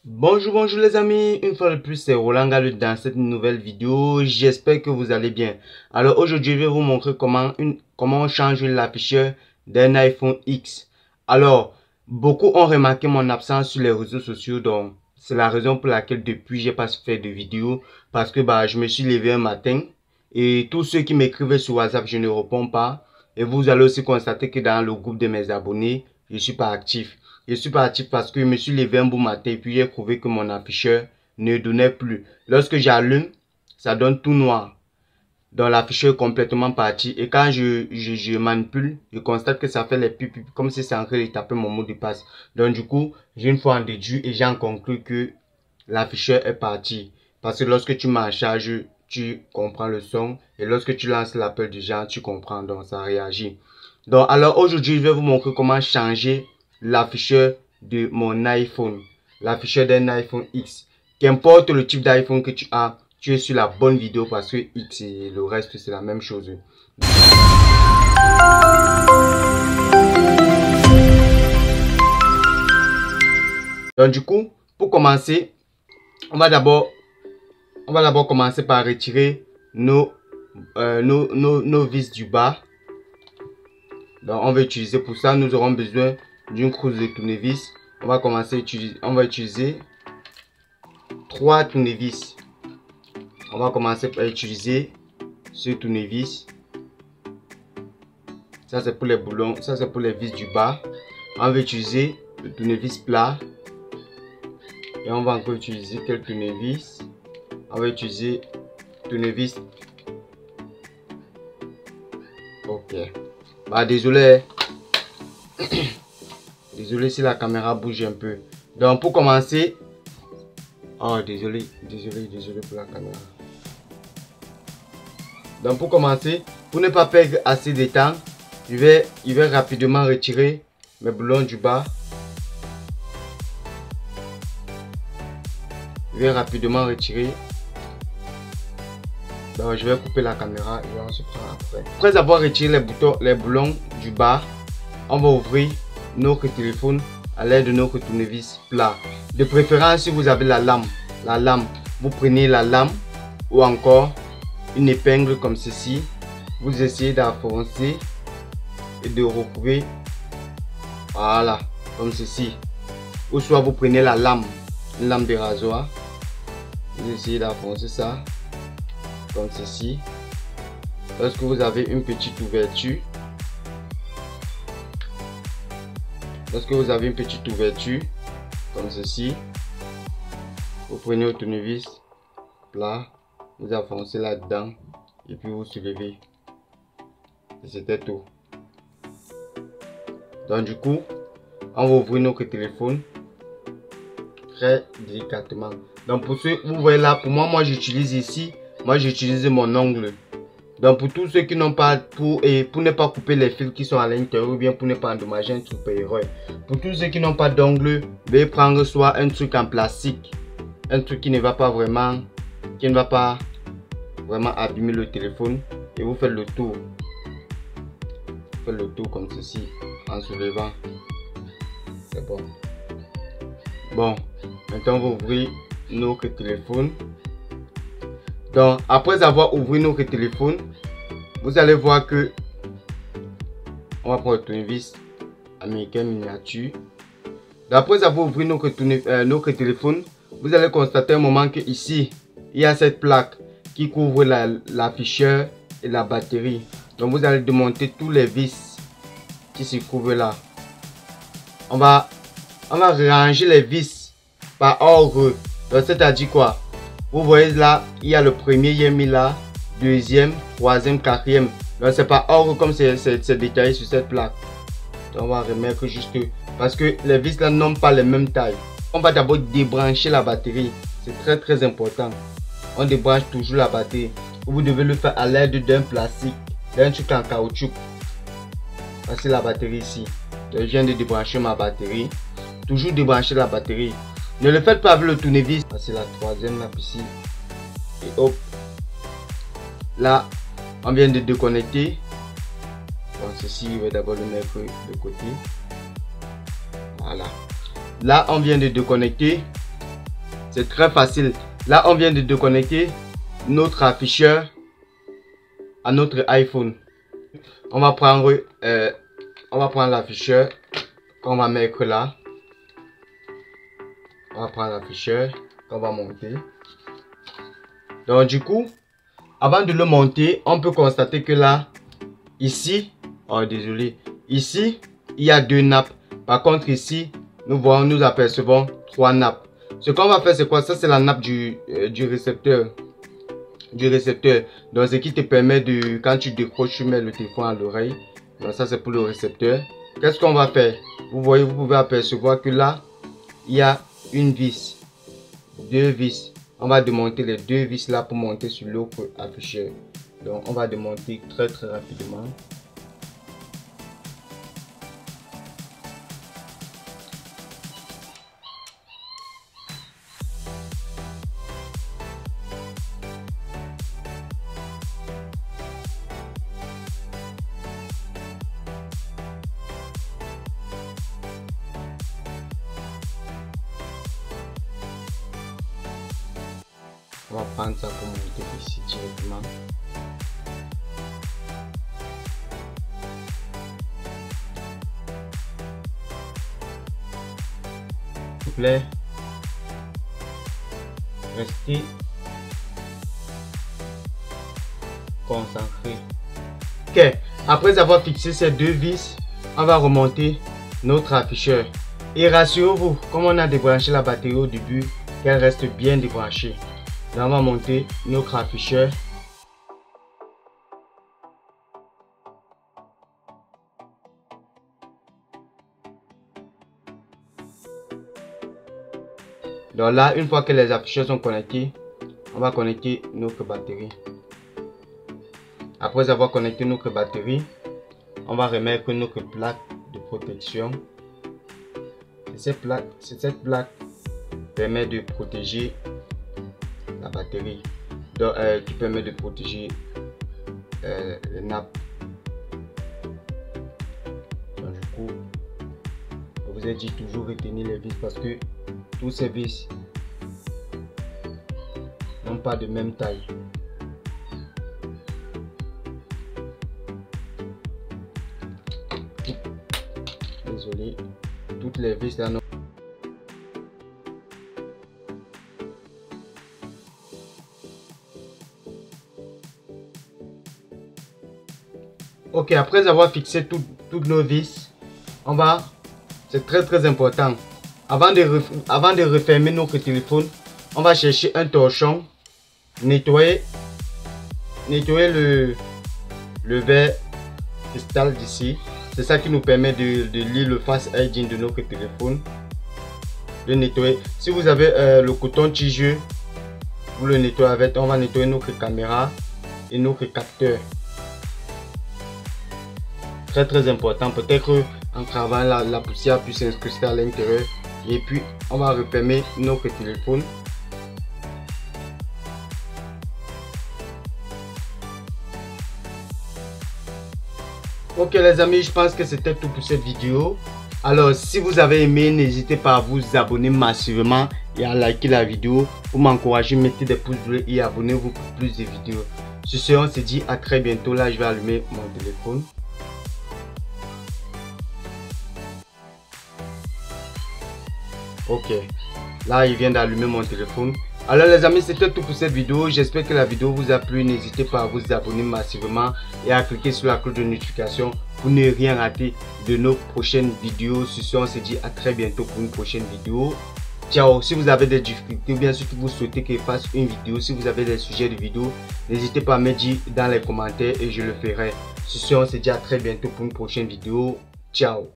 Bonjour les amis, une fois de plus c'est Roland Gallo dans cette nouvelle vidéo, j'espère que vous allez bien. Alors aujourd'hui je vais vous montrer comment on change l'afficheur d'un iPhone X. Alors, beaucoup ont remarqué mon absence sur les réseaux sociaux, donc c'est la raison pour laquelle depuis j'ai pas fait de vidéo, parce que je me suis levé un matin et tous ceux qui m'écrivaient sur WhatsApp je ne réponds pas. Et vous allez aussi constater que dans le groupe de mes abonnés, je suis pas actif. Je suis pas actif parce que je me suis levé un bon matin et puis j'ai trouvé que mon afficheur ne donnait plus. Lorsque j'allume, ça donne tout noir. Donc l'afficheur est complètement parti. Et quand je manipule, je constate que ça fait les pipes comme si c'est en train de taper mon mot de passe. Donc du coup, j'ai une fois en déduit et j'ai en conclu que l'afficheur est parti. Parce que lorsque tu mets en charge, tu comprends le son. Et lorsque tu lances l'appel du genre, tu comprends. Donc ça réagit. Donc alors aujourd'hui, je vais vous montrer comment changer l'afficheur de mon iPhone. L'afficheur d'un iPhone X. Qu'importe le type d'iPhone que tu as, tu es sur la bonne vidéo parce que X et le reste c'est la même chose. Donc du coup, pour commencer, on va d'abord commencer par retirer nos vis du bas. Donc on va utiliser pour ça, nous aurons besoin d'une crosse de tournevis. On va utiliser 3 tournevis. On va commencer par utiliser ce tournevis. Ça c'est pour les boulons, ça c'est pour les vis du bas. On va utiliser le tournevis plat. Et on va encore utiliser quelques tournevis. On va utiliser tournevis. Ok. Désolé. Désolé si la caméra bouge un peu. Donc pour commencer. Oh désolé pour la caméra. Donc pour commencer, pour ne pas perdre assez de temps, je vais rapidement retirer mes boulons du bas. Je vais rapidement retirer. Donc je vais couper la caméra et on se prend après. Après avoir retiré les boulons du bas, on va ouvrir notre téléphone à l'aide de notre tournevis plat. De préférence, si vous avez la lame, vous prenez la lame ou encore une épingle comme ceci. Vous essayez d'enfoncer et de recouvrir. Voilà, comme ceci. Ou soit vous prenez la lame, une lame de rasoir. Vous essayez d'enfoncer ça comme ceci. Lorsque vous avez une petite ouverture, comme ceci, vous prenez le tournevis plat, vous enfoncez là-dedans et puis vous soulevez. Et c'était tout. Donc du coup, on va ouvrir notre téléphone très délicatement. Donc pour ceux, vous voyez là, pour moi j'utilise ici, j'utilise mon ongle. Donc pour tous ceux qui n'ont pas, pour ne pas couper les fils qui sont à l'intérieur ou bien pour ne pas endommager un truc par erreur. Pour tous ceux qui n'ont pas d'ongle, veuillez prendre soit un truc en plastique, un truc qui ne va pas vraiment abîmer le téléphone et vous faites le tour. Faites le tour comme ceci en soulevant. C'est bon. Bon, maintenant on va ouvrir notre téléphone. Donc après avoir ouvert notre téléphone, vous allez voir que on va prendre le tournevis américain miniature. Après avoir ouvert notre téléphone, vous allez constater un moment que ici il y a cette plaque qui couvre l'afficheur et la batterie. Donc vous allez démonter tous les vis qui se trouvent là. On va ranger les vis par ordre. Donc c'est-à-dire quoi? Vous voyez là, il y a le premier, il y a mis là, deuxième, troisième, quatrième. Donc c'est par ordre comme c'est détaillé sur cette plaque. Donc on va remettre juste parce que les vis là n'ont pas les mêmes tailles. On va d'abord débrancher la batterie. C'est très important. On débranche toujours la batterie. Vous devez le faire à l'aide d'un plastique, d'un truc en caoutchouc. Voici la batterie ici. Donc, je viens de débrancher ma batterie. Toujours débrancher la batterie. Ne le faites pas avec le tournevis. C'est la troisième là ici. Et hop. Là, on vient de déconnecter. Donc ceci, je vais d'abord le mettre de côté. Voilà. Là, on vient de déconnecter. C'est très facile. Là, on vient de déconnecter notre afficheur à notre iPhone. On va prendre l'afficheur qu'on va mettre là. On va prendre l'afficheur qu'on va monter. Donc du coup, avant de le monter, on peut constater que là, ici, oh désolé, ici, il y a 2 nappes. Par contre ici, nous apercevons 3 nappes. Ce qu'on va faire, c'est quoi? Ça, c'est la nappe du récepteur. Donc ce qui te permet de, quand tu décroches, tu mets le téléphone à l'oreille. Donc ça, c'est pour le récepteur. Qu'est-ce qu'on va faire? Vous voyez, vous pouvez apercevoir que là, il y a une vis, 2 vis. On va démonter les 2 vis là pour monter sur l'autre afficheur. Donc on va démonter très rapidement. On va prendre ça pour monter ici directement. S'il vous plaît, restez concentré. Ok, après avoir fixé ces 2 vis, on va remonter notre afficheur. Et rassurez-vous, comme on a débranché la batterie au début, qu'elle reste bien débranchée. Là, on va monter notre afficheur. Donc là, une fois que les afficheurs sont connectés, on va connecter notre batterie. Après avoir connecté notre batterie, on va remettre notre plaque de protection. Cette plaque permet de protéger la batterie, donc, qui permet de protéger les nappes. Donc, du coup, je vous ai dit toujours retenir les vis parce que tous ces vis n'ont pas de même taille. Désolé, toutes les vis là n'ont. Ok, après avoir fixé toutes nos vis, on va, c'est très important, avant de refermer notre téléphone, on va chercher un torchon, nettoyer le verre cristal d'ici. C'est ça qui nous permet de lire le face ID de notre téléphone. De nettoyer. Si vous avez le coton tigeux, vous le nettoyez avec. On va nettoyer notre caméra et notre capteur. Très important. Peut-être en travaillant la poussière puisse s'incruster à l'intérieur. Et puis on va refermer notre téléphone. Ok les amis, je pense que c'était tout pour cette vidéo. Alors si vous avez aimé, n'hésitez pas à vous abonner massivement et à liker la vidéo. Pour m'encourager, mettez des pouces bleus et abonnez-vous pour plus de vidéos. Sur ce, on se dit à très bientôt. Là, je vais allumer mon téléphone. Ok, là il vient d'allumer mon téléphone. Alors les amis, c'était tout pour cette vidéo. J'espère que la vidéo vous a plu. N'hésitez pas à vous abonner massivement et à cliquer sur la cloche de notification pour ne rien rater de nos prochaines vidéos. Sur ce, on se dit à très bientôt pour une prochaine vidéo. Ciao. Si vous avez des difficultés ou bien si vous souhaitez que je fasse une vidéo, si vous avez des sujets de vidéo, n'hésitez pas à me dire dans les commentaires et je le ferai. Sur ce, on se dit à très bientôt pour une prochaine vidéo. Ciao.